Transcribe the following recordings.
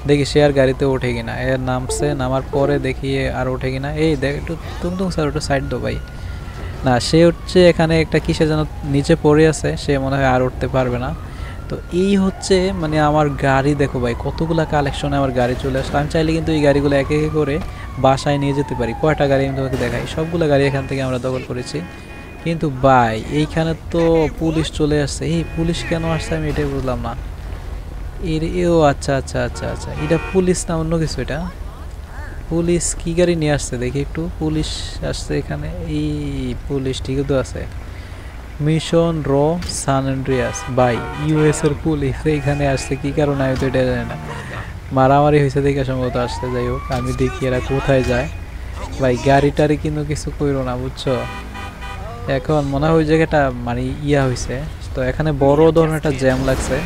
দেখি সে আর গাড়িতে ওঠে কিনা। এর নামছে, নামার পরে দেখি আর ওঠে কিনা। এই দেখ একটু তুমতুম স্যার একটু সাইড দো ভাই। না, সে হচ্ছে এখানে একটা কিসে যেন নিচে পড়ে আছে, সে মনে হয় আর উঠতে পারবে না। তো এই হচ্ছে মানে আমার গাড়ি দেখো ভাই, কতগুলা কালেকশনে আমার গাড়ি চলে আসলো। আমি চাইলে কিন্তু এই গাড়িগুলো এক এক করে বাসায় নিয়ে যেতে পারি। কয়টা গাড়ি আমি তোমাকে দেখাই, সবগুলো গাড়ি এখান থেকে আমরা দখল করেছি। কিন্তু ভাই এইখানে তো পুলিশ চলে আসছে। এই পুলিশ কেন আসছে আমি এটাই বুঝলাম না। ও আচ্ছা আচ্ছা আচ্ছা আচ্ছা, এটা পুলিশ না অন্য কিছু? এটা পুলিশ কি গাড়ি নিয়ে আসছে দেখি একটু। পুলিশ আসছে এখানে, এই পুলিশ ঠিকই তো আছে। মিশন র সান অ্যান্ড্রিয়াস বাই ইউএস এর পুলিশ এইখানে আসছে কি কারণে আমি তো এটা জানি না। মারামারি হয়েছে দেখে সম্ভবত আসছে। যাই হোক, আমি দেখি এরা কোথায় যায়। ভাই গাড়ি টাড়ি কিন্তু কিছু কইরো না বুঝছো। এখন মনে হয় ওই জায়গাটা মানে ইয়া হয়েছে, তো এখানে বড় ধরনের একটা জ্যাম লাগছে।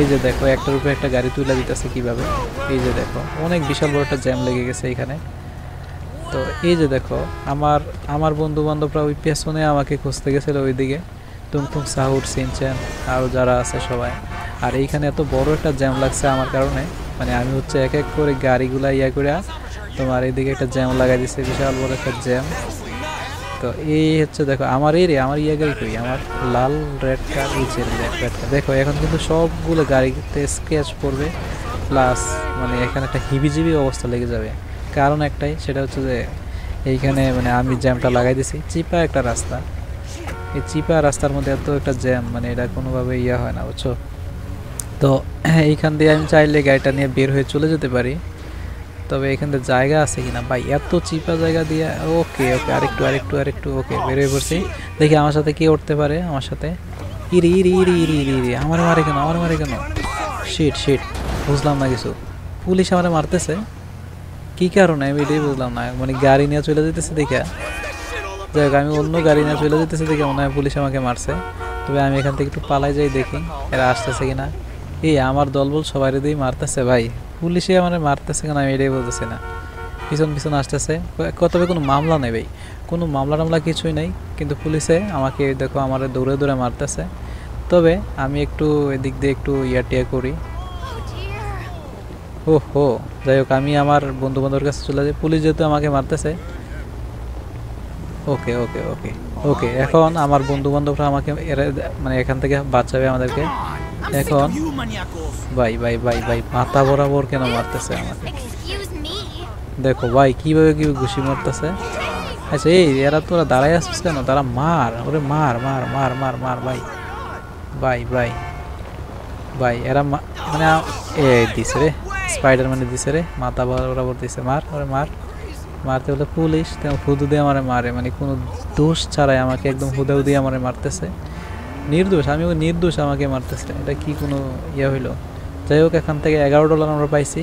এই যে দেখো একটার উপরে একটা গাড়ি তুলে দিতেছে কিভাবে। এই যে দেখো অনেক বিশাল বড় একটা জ্যাম লেগে গেছে এখানে। তো এই যে দেখো আমার আমার বন্ধু বান্ধবরা ওই পেছনে আমাকে খুঁজতে গেছিল ওইদিকে, টুমটুম সাহুর সিনচেন আরও যারা আছে সবাই। আর এইখানে এত বড় একটা জ্যাম লাগছে আমার কারণে, মানে আমি হচ্ছে এক এক করে গাড়িগুলা ইয়া করে তোমার এইদিকে একটা জ্যাম লাগাই দিচ্ছে, বিশাল বড় একটা জ্যাম। তো এই হচ্ছে দেখো আমার আমার ইয়া গাড়ি কই, আমার লাল রেড কার, এই যে রেড কার দেখো এখন কিন্তু সবগুলো গাড়িতে স্ক্র্যাচ পড়বে, প্লাস মানে এখানে একটা হিবিজিবি অবস্থা লেগে যাবে। কারণ একটাই, সেটা হচ্ছে যে এইখানে মানে আমি জ্যামটা লাগাই দিছি। চিপা একটা রাস্তা, এই চিপা রাস্তার মধ্যে এত একটা জ্যাম, মানে এটা কোনোভাবে ইয়া হয় না বুঝছো। তো এইখান দিয়ে আমি চাইলে গাড়িটা নিয়ে বের হয়ে চলে যেতে পারি, তবে এখান থেকে জায়গা আছে কিনা ভাই, এত চিপা জায়গা দিয়ে। ওকে ওকে, আরেকটু আরেকটু আরেকটু, ওকে বের হয়ে পড়ছি। দেখি আমার সাথে কে উঠতে পারে আমার সাথে। ইরি ইরি ইরি ইরি ইরি ইরি, আমার মারে কেন, আমার মারে কেন? শিট শিট, বুঝলাম না কিছু। পুলিশ আমার মারতেছে কি কারণে আমি এটাই বুঝলাম না। মানে গাড়ি নিয়ে চলে যেতেছে দেখা, যাই হোক আমি অন্য গাড়ি নিয়ে চলে যেতেছে দেখে মনে হয় পুলিশ আমাকে মারছে। তবে আমি এখান থেকে একটু পালাই যাই, দেখি এরা আসতেছে কিনা। এই আমার দলবল সবাই দিয়েই মারতেছে ভাই, পুলিশে আমার মারতেছে কেন আমি এটাই বলতেছি না। পিছন পিছন আসতেছে, তবে কোনো মামলা নেই ভাই, কোনো মামলা টামলা কিছুই নেই, কিন্তু পুলিশে আমাকে দেখো আমার দৌড়ে দৌড়ে মারতেছে। তবে আমি একটু এদিক দিয়ে একটু টিয়া করি। ও হো, যাই হোক আমি আমার বন্ধু বান্ধবের কাছে চলে যাই, পুলিশ যেহেতু আমাকে মারতেছে। ওকে ওকে ওকে ওকে, এখন আমার বন্ধু বান্ধবরা আমাকে মানে এখান থেকে বাঁচাবে আমাদেরকে। এখন ভাই ভাই ভাই ভাই মাথা বরাবর কেন মারতেছে আমাকে, দেখো ভাই কিভাবে কি ঘুষি মারতেছে। আচ্ছা এই এরা তোরা দাঁড়াই আসছিস কেন, তারা মার, ওরে মার মার মার মার মার ভাই ভাই ভাই ভাই এরা মানে দিছে রে, স্পাইডার মানে দিছে রে, মাথা বরাবর দিছে, মার ওরে মার। মারতে হলে পুলিশ তেমন হুদু দিয়ে আমারে মারে, মানে কোনো দোষ ছাড়াই আমাকে একদম হুদাউ দিয়ে আমারে মারতেছে। নির্দোষ, আমি নির্দোষ আমাকে মারতেছে, এটা কি কোনো ইয়ে হইলো। যাই হোক এখান থেকে $11 আমরা পাইছি।